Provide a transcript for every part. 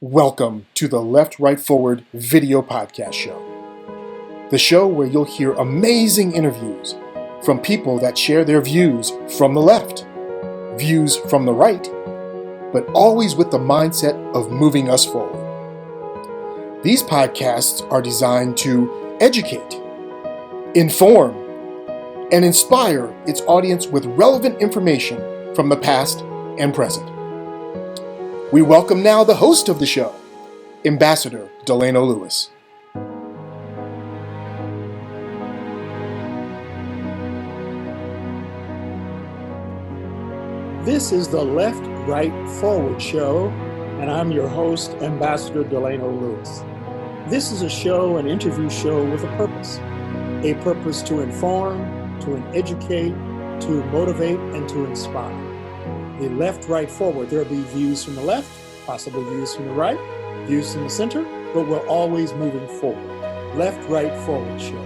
Welcome to the Left, Right, Forward video podcast show. The show where you'll hear amazing interviews from people that share their views from the left, views from the right, but always with the mindset of moving us forward. These podcasts are designed to educate, inform, and inspire its audience with relevant information from the past and present. We welcome now the host of the show, Ambassador Delano Lewis. This is the Left, Right, Forward show, and I'm your host, Ambassador Delano Lewis. This is a show, an interview show with a purpose to inform, to educate, to motivate, and to inspire. The Left, Right, Forward, there'll be views from the left, possibly views from the right, views from the center, but we're always moving forward. Left, Right, Forward show.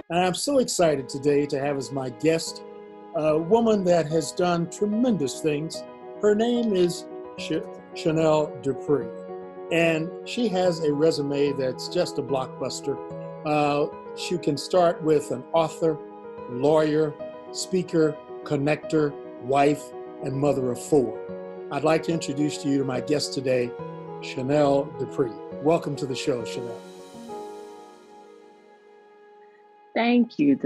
And I'm so excited today to have as my guest a woman that has done tremendous things. Her name is Shanelle Dupree, and she has a resume that's just a blockbuster. She can start with an author, lawyer, speaker, connector, wife, and mother of four. I'd like to introduce you to my guest today, Shanelle Dupree. Welcome to the show, Shanelle. Thank you,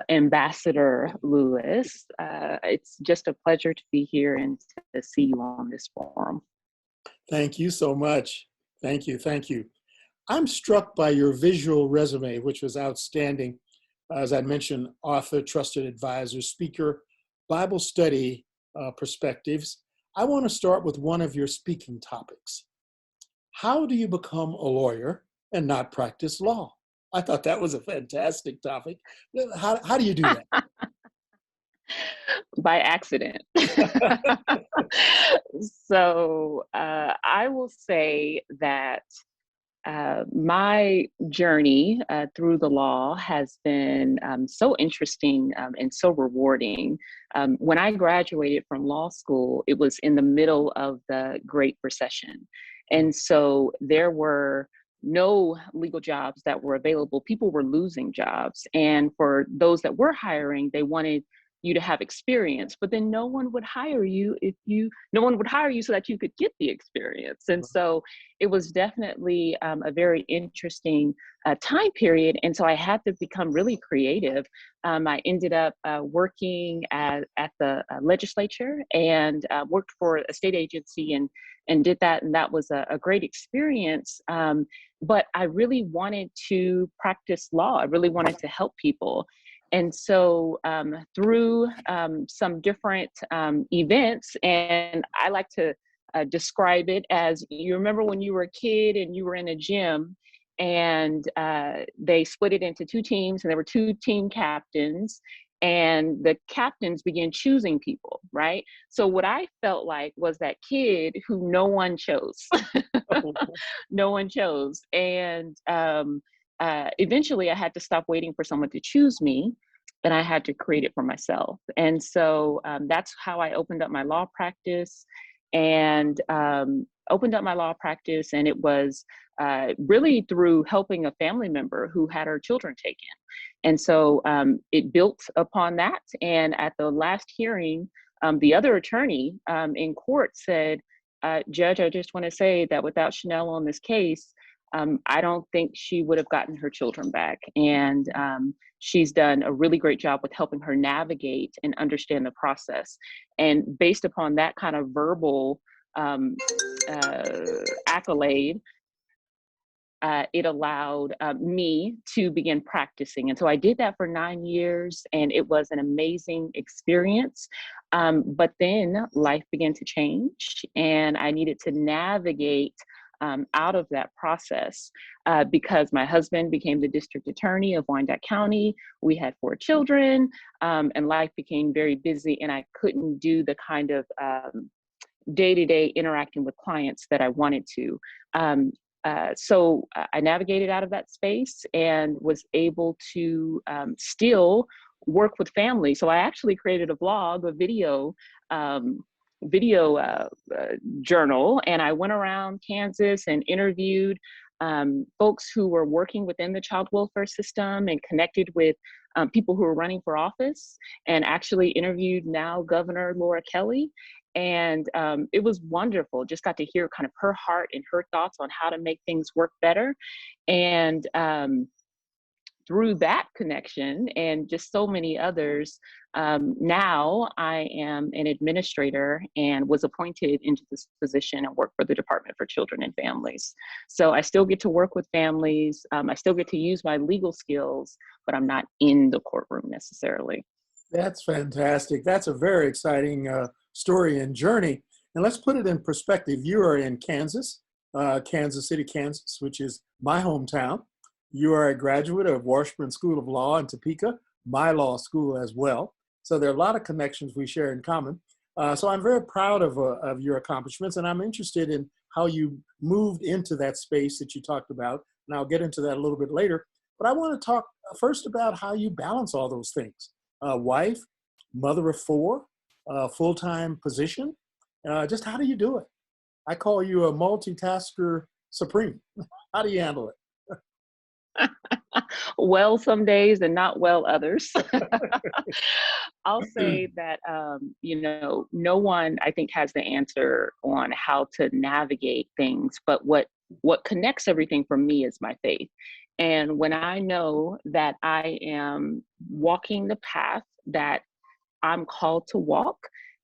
Ambassador Lewis. It's just a pleasure to be here and to see you on this forum. Thank you so much. Thank you. I'm struck by your visual resume, which was outstanding. As I mentioned, author, trusted advisor, speaker, Bible study perspectives. I want to start with one of your speaking topics. How do you become a lawyer and not practice law? I thought that was a fantastic topic. How do you do that? By accident. So I will say that my journey through the law has been so interesting and so rewarding. When I graduated from law school, it was in the middle of the Great Recession. And so there were no legal jobs that were available. People were losing jobs. And for those that were hiring, they wanted you to have experience, but then no one would hire you so that you could get the experience. And so it was definitely a very interesting time period. And so I had to become really creative. I ended up working at the legislature and worked for a state agency and did that. And that was a great experience. But I really wanted to practice law. I really wanted to help people. And so through some different events, and I like to describe it as, you remember when you were a kid and you were in a gym and they split it into two teams and there were two team captains and the captains began choosing people, right? So what I felt like was that kid who no one chose. No one chose. And eventually I had to stop waiting for someone to choose me, and I had to create it for myself. And so that's how I opened up my law practice and it was really through helping a family member who had her children taken. And so it built upon that. And at the last hearing, the other attorney in court said, Judge, I just want to say that without Shanelle on this case, I don't think she would have gotten her children back. And she's done a really great job with helping her navigate and understand the process. And based upon that kind of verbal accolade, it allowed me to begin practicing. And so I did that for 9 years, and it was an amazing experience. But then life began to change, and I needed to navigate out of that process because my husband became the district attorney of Wyandotte County. We had 4 children, and life became very busy, and I couldn't do the kind of day-to-day interacting with clients that I wanted to. So I navigated out of that space and was able to still work with families. So I actually created a vlog, a video video journal, and I went around Kansas and interviewed folks who were working within the child welfare system and connected with people who were running for office, and actually interviewed now Governor Laura Kelly. And it was wonderful. Just got to hear kind of her heart and her thoughts on how to make things work better. And through that connection and just so many others, now I am an administrator and was appointed into this position and work for the Department for Children and Families. So I still get to work with families. I still get to use my legal skills, but I'm not in the courtroom necessarily. That's fantastic. That's a very exciting story and journey. And let's put it in perspective. You are in Kansas, Kansas City, Kansas, which is my hometown. You are a graduate of Washburn School of Law in Topeka, my law school as well. So there are a lot of connections we share in common. So I'm very proud of your accomplishments, and I'm interested in how you moved into that space that you talked about. And I'll get into that a little bit later. But I want to talk first about how you balance all those things. Wife, mother of four, full-time position. Just how do you do it? I call you a multitasker supreme. How do you handle it? Well, some days and not well others. I'll say that, no one, I think, has the answer on how to navigate things, but what connects everything for me is my faith. And when I know that I am walking the path that I'm called to walk,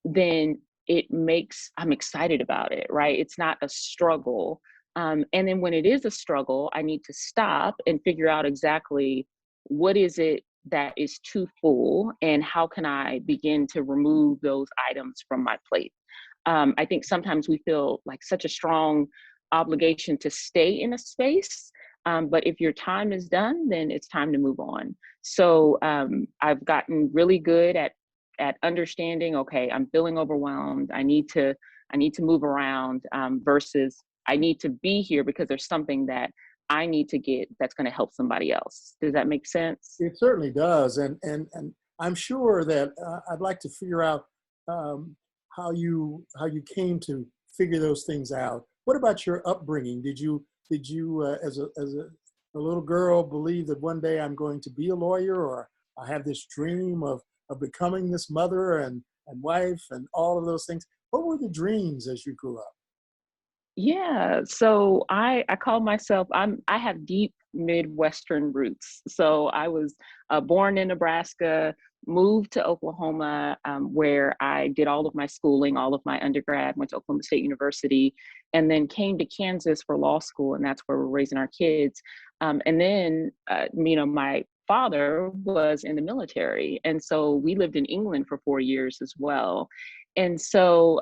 then I'm excited about it, right? It's not a struggle. And then when it is a struggle, I need to stop and figure out exactly what is it that is too full and how can I begin to remove those items from my plate. I think sometimes we feel like such a strong obligation to stay in a space. But if your time is done, then it's time to move on. So I've gotten really good at understanding, okay, I'm feeling overwhelmed. I need to move around versus I need to be here because there's something that I need to get that's going to help somebody else. Does that make sense? It certainly does. And I'm sure that I'd like to figure out how you came to figure those things out. What about your upbringing? Did you as a little girl believe that one day I'm going to be a lawyer, or I have this dream of becoming this mother and wife and all of those things? What were the dreams as you grew up? Yeah, so I call myself, I have deep Midwestern roots. So I was born in Nebraska, moved to Oklahoma, where I did all of my schooling, all of my undergrad, went to Oklahoma State University, and then came to Kansas for law school, and that's where we're raising our kids. And then, my father was in the military, and so we lived in England for 4 years as well. And so,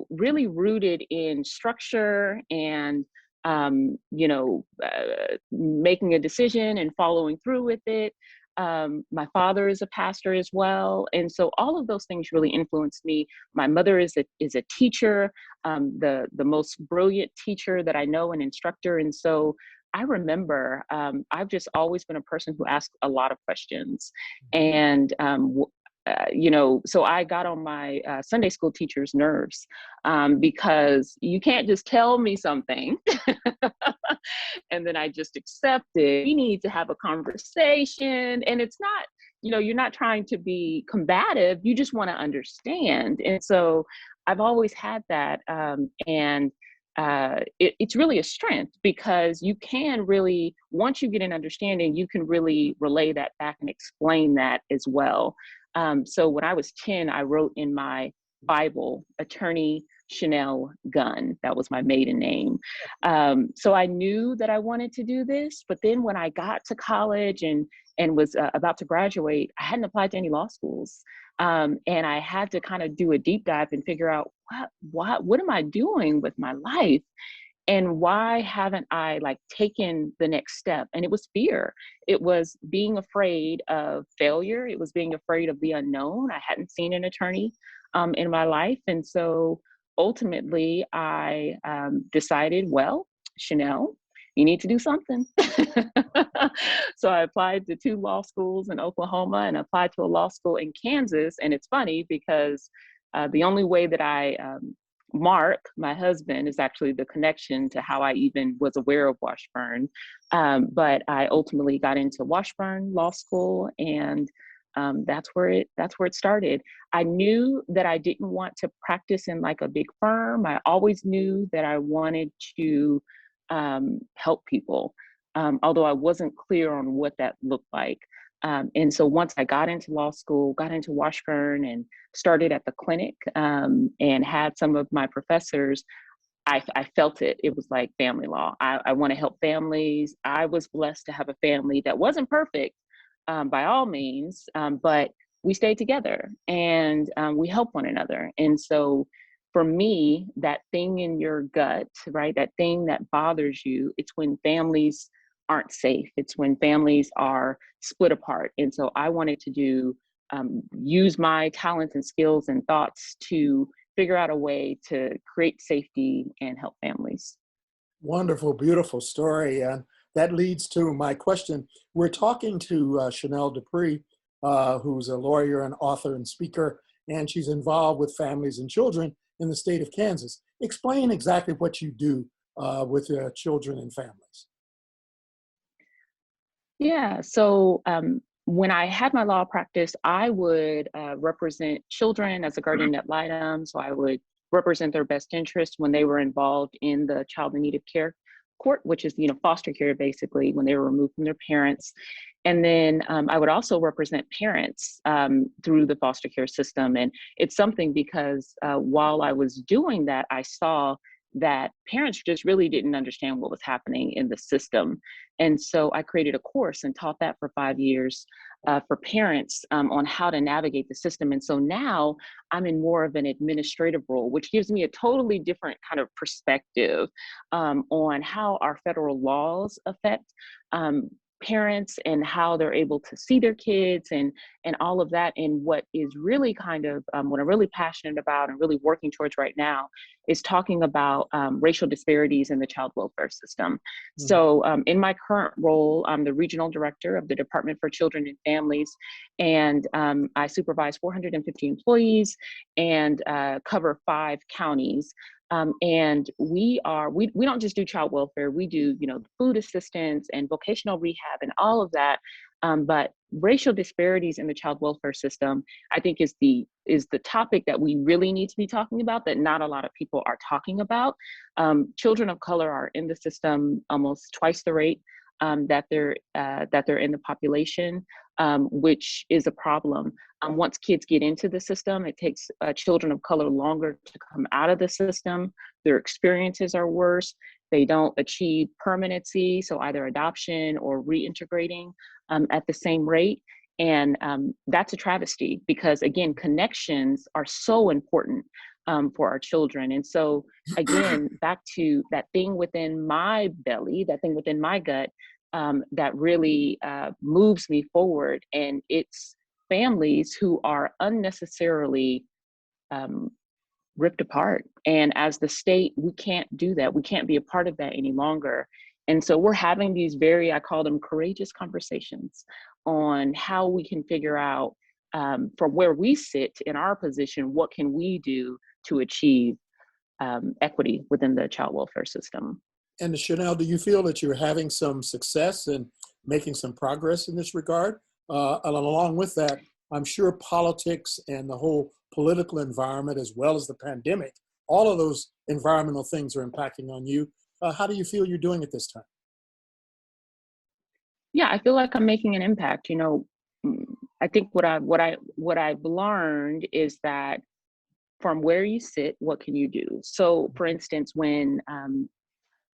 really rooted in structure and, making a decision and following through with it. My father is a pastor as well. And so all of those things really influenced me. My mother is a teacher, the most brilliant teacher that I know, an instructor. And so I remember I've just always been a person who asks a lot of questions. And so I got on my Sunday school teacher's nerves because you can't just tell me something and then I just accept it. We need to have a conversation, and it's not, you're not trying to be combative. You just want to understand. And so I've always had that. And it's really a strength because you can really, once you get an understanding, you can really relay that back and explain that as well. So when I was 10, I wrote in my Bible, Attorney Shanelle Gunn. That was my maiden name. So I knew that I wanted to do this, but then when I got to college and was about to graduate, I hadn't applied to any law schools. And I had to kind of do a deep dive and figure out what am I doing with my life? And why haven't I taken the next step? And it was fear. It was being afraid of failure. It was being afraid of the unknown. I hadn't seen an attorney in my life. And so ultimately I decided, well, Shanelle, you need to do something. So I applied to 2 law schools in Oklahoma and applied to a law school in Kansas. And it's funny because The only way that Mark, my husband, is actually the connection to how I even was aware of Washburn. But I ultimately got into Washburn Law School, and that's where it started. I knew that I didn't want to practice in like a big firm. I always knew that I wanted to help people, although I wasn't clear on what that looked like. And so once I got into law school, got into Washburn and started at the clinic, and had some of my professors, I felt it. It was like family law. I want to help families. I was blessed to have a family that wasn't perfect, by all means, but we stayed together, and we help one another. And so for me, that thing in your gut, right, that thing that bothers you, it's when families aren't safe. It's when families are split apart. And so I wanted to use my talents and skills and thoughts to figure out a way to create safety and help families. Wonderful, beautiful story. And that leads to my question. We're talking to Shanelle Dupree, who's a lawyer and author and speaker, and she's involved with families and children in the state of Kansas. Explain exactly what you do with children and families. Yeah, so when I had my law practice, I would represent children as a guardian ad litem. So I would represent their best interest when they were involved in the child in need of care court, which is, foster care, basically, when they were removed from their parents. And then I would also represent parents through the foster care system. And it's something because while I was doing that, I saw that parents just really didn't understand what was happening in the system. And so I created a course and taught that for 5 years for parents on how to navigate the system. And so now I'm in more of an administrative role, which gives me a totally different kind of perspective on how our federal laws affect parents and how they're able to see their kids and all of that. And what is really kind of what I'm really passionate about and really working towards right now is talking about racial disparities in the child welfare system. Mm-hmm. So in my current role, I'm the regional director of the Department for Children and Families, and I supervise 450 employees and cover 5 counties. And we don't just do child welfare. We do, food assistance and vocational rehab and all of that. But racial disparities in the child welfare system, I think, is the topic that we really need to be talking about, that not a lot of people are talking about. Children of color are in the system almost twice the rate that they're in the population, which is a problem. Once kids get into the system, it takes children of color longer to come out of the system. Their experiences are worse. They don't achieve permanency, so either adoption or reintegrating at the same rate. And that's a travesty because, again, connections are so important for our children. And so, again, back to that thing within my belly, that thing within my gut, that really moves me forward. And it's families who are unnecessarily ripped apart. And as the state, we can't do that. We can't be a part of that any longer. And so we're having these I call them courageous conversations on how we can figure out from where we sit in our position, what can we do to achieve equity within the child welfare system. And Shanelle, do you feel that you're having some success and making some progress in this regard? Along with that, I'm sure politics and the whole political environment, as well as the pandemic, all of those environmental things are impacting on you. How do you feel you're doing at this time? Yeah, I feel like I'm making an impact. I think what I've learned is that from where you sit, what can you do? So, for instance, when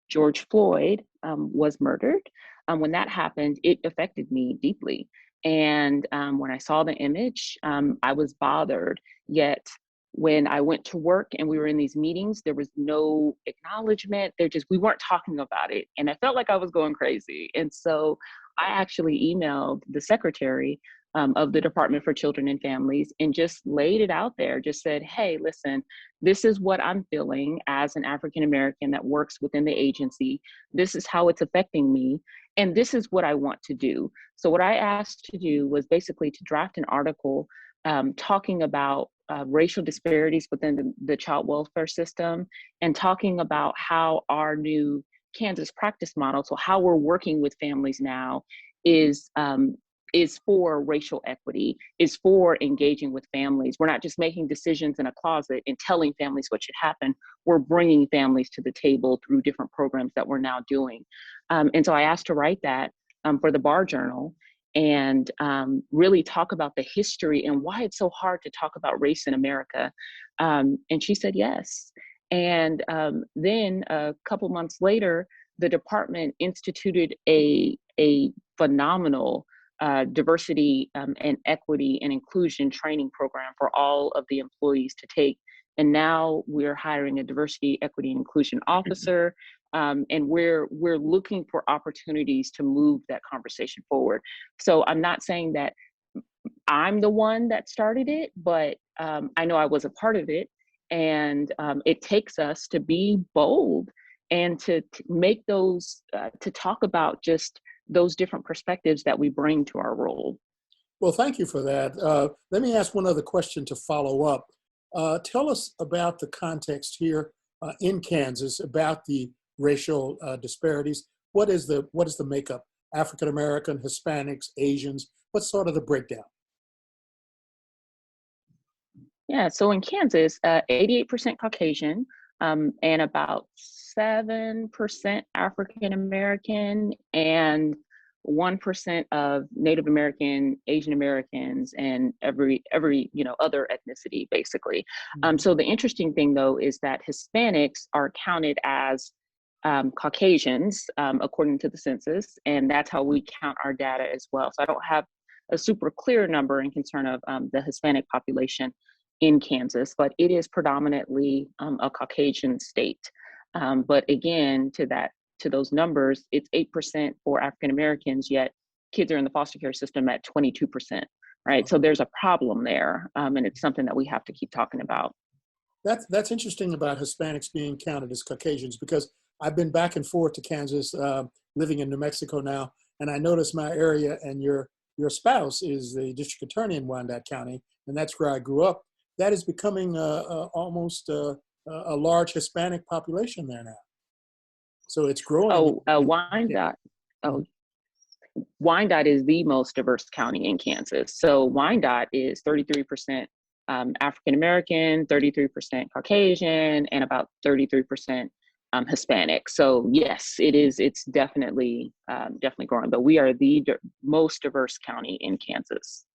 George Floyd was murdered, when that happened, it affected me deeply. And when I saw the image, I was bothered. Yet when I went to work and we were in these meetings, there was no acknowledgement. We weren't talking about it. And I felt like I was going crazy. And so I actually emailed the secretary of the Department for Children and Families and just laid it out there, just said, hey, listen, this is what I'm feeling as an African American that works within the agency. This is how it's affecting me. And this is what I want to do. So what I asked to do was basically to draft an article talking about racial disparities within the child welfare system, and talking about how our new Kansas practice model, so how we're working with families now, is for racial equity, is for engaging with families. We're not just making decisions in a closet and telling families what should happen. We're bringing families to the table through different programs that we're now doing. And so I asked to write that for the Bar Journal, and really talk about the history and why it's so hard to talk about race in America. And she said yes. And then a couple months later, the department instituted a phenomenal diversity and equity and inclusion training program for all of the employees to take. And now we're hiring a diversity, equity, and inclusion officer. And we're looking for opportunities to move that conversation forward. So I'm not saying that I'm the one that started it, but I know I was a part of it. And it takes us to be bold and to make those, to talk about just those different perspectives that we bring to our role. Well, thank you for that. Let me ask one other question to follow up. Tell us about the context here in Kansas about the racial disparities. What is the makeup? African American, Hispanics, Asians? What's sort of the breakdown? Yeah, so in Kansas, 88% Caucasian, and about 7% African American, and 1% of Native American, Asian Americans, and every other ethnicity, basically. So the interesting thing, though, is that Hispanics are counted as Caucasians, according to the census, and that's how we count our data as well. So I don't have a super clear number in concern of the Hispanic population in Kansas, but it is predominantly a Caucasian state. But again, to those numbers, it's 8% for African Americans, yet kids are in the foster care system at 22%, right? So there's a problem there, and it's something that we have to keep talking about. That's interesting about Hispanics being counted as Caucasians, because I've been back and forth to Kansas, living in New Mexico now, and I noticed my area, and your spouse is the district attorney in Wyandotte County, and that's where I grew up. That is becoming almost a large Hispanic population there now. So it's growing. Wyandotte. Wyandotte is the most diverse county in Kansas. So Wyandotte is 33% African American, 33% Caucasian, and about 33% Hispanic. So yes, it is. It's definitely growing. But we are the most diverse county in Kansas.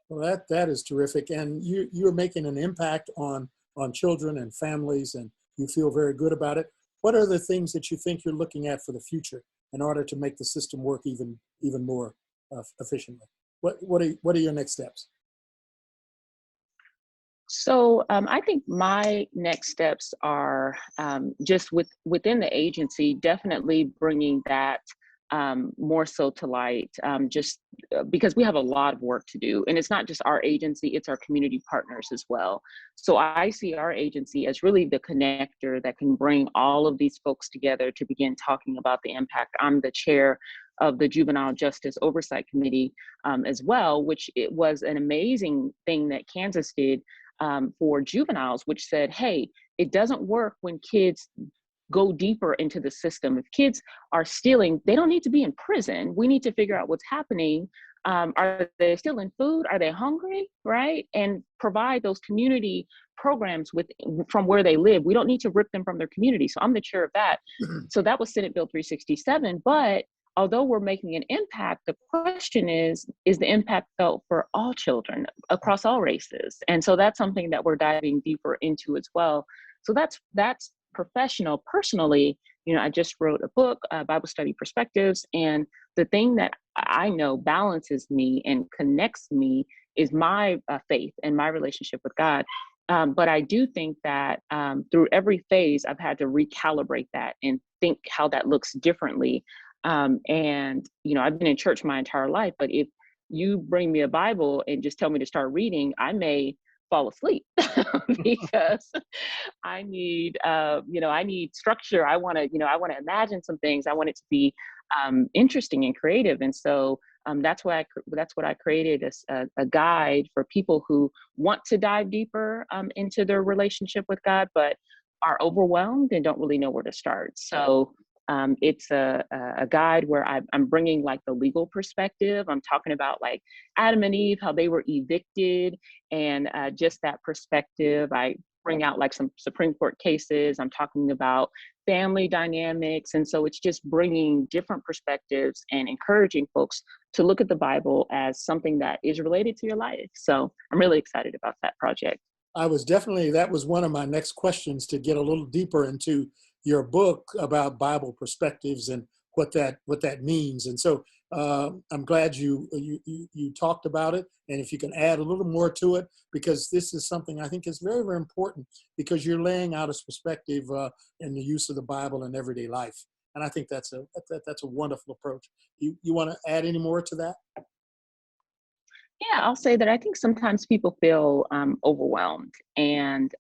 Well, that is terrific, and you're making an impact on children and families, and you feel very good about it. What are the things that you think you're looking at for the future in order to make the system work even more efficiently? What are your next steps? So I think my next steps are just within the agency, definitely bringing that more so to light, just because we have a lot of work to do. And it's not just our agency, it's our community partners as well. So I see our agency as really the connector that can bring all of these folks together to begin talking about the impact. I'm the chair of the Juvenile Justice Oversight Committee as well, which it was an amazing thing that Kansas did for juveniles, which said, hey, it doesn't work when kids go deeper into the system. If kids are stealing, they don't need to be in prison. We need to figure out what's happening. Are they stealing food? Are they hungry? Right? And provide those community programs from where they live. We don't need to rip them from their community. So I'm the chair of that. So that was Senate Bill 367. But although we're making an impact, the question is the impact felt for all children across all races? And so that's something that we're diving deeper into as well. So that's professional. Personally, I just wrote a book, Bible Study Perspectives, and the thing that I know balances me and connects me is my faith and my relationship with God. But I do think that through every phase, I've had to recalibrate that and think how that looks differently. And I've been in church my entire life, but if you bring me a Bible and just tell me to start reading, I may fall asleep because I need, I need structure. I want to imagine some things. I want it to be interesting and creative. And so that's what I created, a guide for people who want to dive deeper into their relationship with God, but are overwhelmed and don't really know where to start. So it's a guide where I'm bringing like the legal perspective. I'm talking about like Adam and Eve, how they were evicted, and just that perspective. I bring out like some Supreme Court cases. I'm talking about family dynamics. And so it's just bringing different perspectives and encouraging folks to look at the Bible as something that is related to your life. So I'm really excited about that project. That was one of my next questions, to get a little deeper into your book about Bible perspectives and what that means. And so I'm glad you talked about it. And if you can add a little more to it, because this is something I think is very, very important, because you're laying out a perspective in the use of the Bible in everyday life. And I think that's a wonderful approach. You want to add any more to that? Yeah, I'll say that I think sometimes people feel overwhelmed, and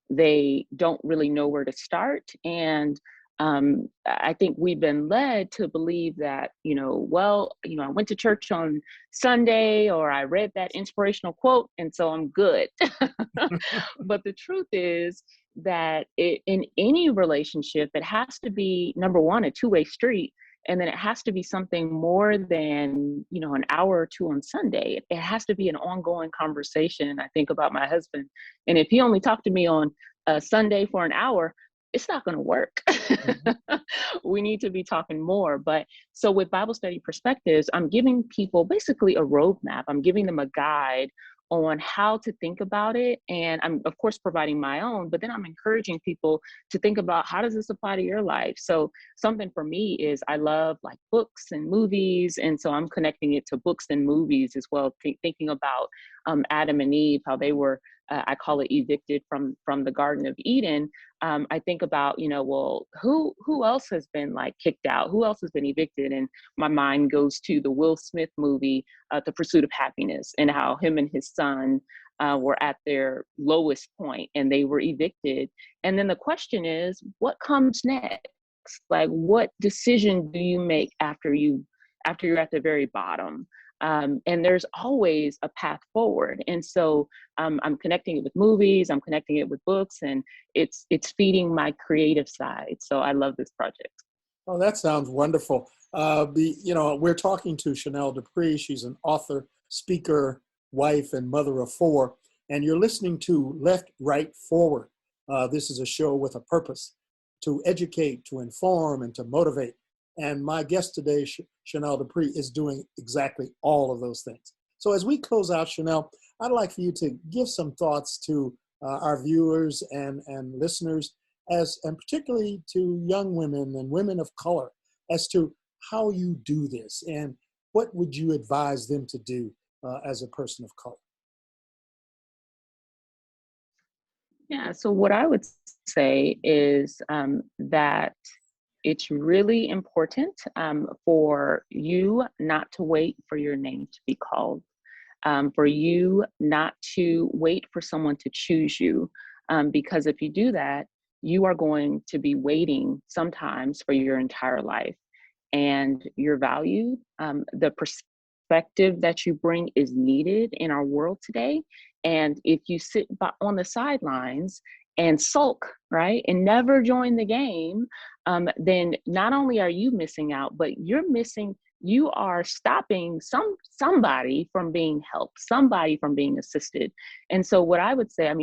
they don't really know where to start. And I think we've been led to believe that, I went to church on Sunday, or I read that inspirational quote, and so I'm good. But the truth is that in any relationship, it has to be, number one, a two-way street. And then it has to be something more than, an hour or two on Sunday. It has to be an ongoing conversation. I think about my husband. And if he only talked to me on a Sunday for an hour, it's not going to work. Mm-hmm. We need to be talking more. But so with Bible study perspectives, I'm giving people basically a roadmap. I'm giving them a guide on how to think about it. And I'm, of course, providing my own, but then I'm encouraging people to think about, how does this apply to your life? So something for me is, I love like books and movies. And so I'm connecting it to books and movies as well, thinking about Adam and Eve, how they were, I call it evicted from the Garden of Eden. I think about, well, who else has been like kicked out? Who else has been evicted? And my mind goes to the Will Smith movie, The Pursuit of Happiness, and how him and his son were at their lowest point and they were evicted. And then the question is, what comes next? Like, what decision do you make after you're at the very bottom? And there's always a path forward. And so I'm connecting it with movies, I'm connecting it with books, and it's feeding my creative side. So I love this project. Oh, that sounds wonderful. We're talking to Shanelle Dupree. She's an author, speaker, wife, and mother of four. And you're listening to Left, Right, Forward. This is a show with a purpose: to educate, to inform, and to motivate. And my guest today, Shanelle Dupree, is doing exactly all of those things. So as we close out, Shanelle, I'd like for you to give some thoughts to our viewers and listeners, and particularly to young women and women of color, as to how you do this and what would you advise them to do as a person of color. Yeah, so what I would say is that it's really important for you not to wait for your name to be called, for you not to wait for someone to choose you, because if you do that, you are going to be waiting sometimes for your entire life. And your value, the perspective that you bring is needed in our world today. And if you sit on the sidelines and sulk, right, and never join the game, then not only are you missing out, but you are stopping somebody from being helped, somebody from being assisted. And so what I would say, I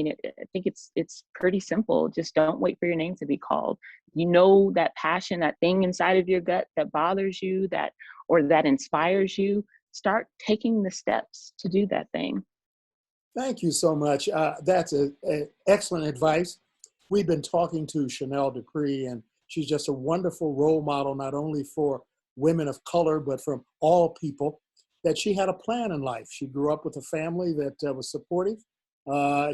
think it's pretty simple. Just don't wait for your name to be called. That passion, that thing inside of your gut that bothers you, that inspires you, start taking the steps to do that thing. Thank you so much. That's excellent advice. We've been talking to Shanelle Dupree, and she's just a wonderful role model, not only for women of color, but from all people, that she had a plan in life. She grew up with a family that was supportive.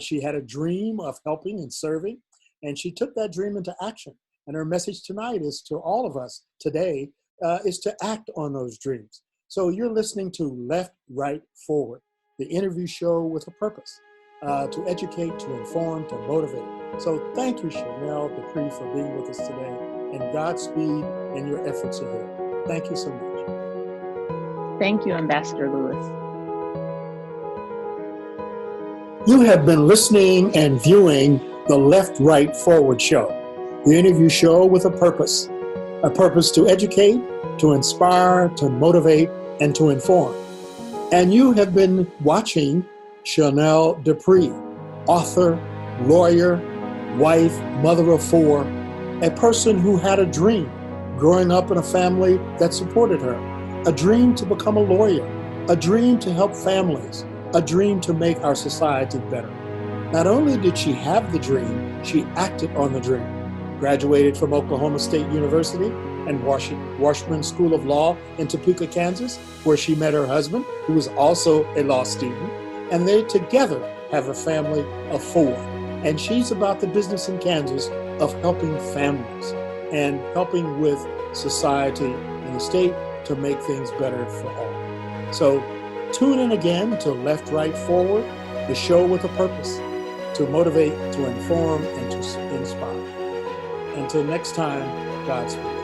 She had a dream of helping and serving, and she took that dream into action. And her message tonight is to all of us today is to act on those dreams. So you're listening to Left, Right, Forward, the interview show with a purpose. to educate, to inform, to motivate. So thank you, Shanelle Dupree, for being with us today, and Godspeed in your efforts ahead. Thank you so much. Thank you, Ambassador Lewis. You have been listening and viewing the Left, Right, Forward show, the interview show with a purpose to educate, to inspire, to motivate, and to inform. And you have been watching Shanelle Dupree, author, lawyer, wife, mother of four, a person who had a dream growing up in a family that supported her, a dream to become a lawyer, a dream to help families, a dream to make our society better. Not only did she have the dream, she acted on the dream. Graduated from Oklahoma State University and Washburn School of Law in Topeka, Kansas, where she met her husband, who was also a law student, and they together have a family of four. And she's about the business in Kansas of helping families and helping with society and the state to make things better for all. So tune in again to Left, Right, Forward, the show with a purpose, to motivate, to inform, and to inspire. Until next time, Godspeed.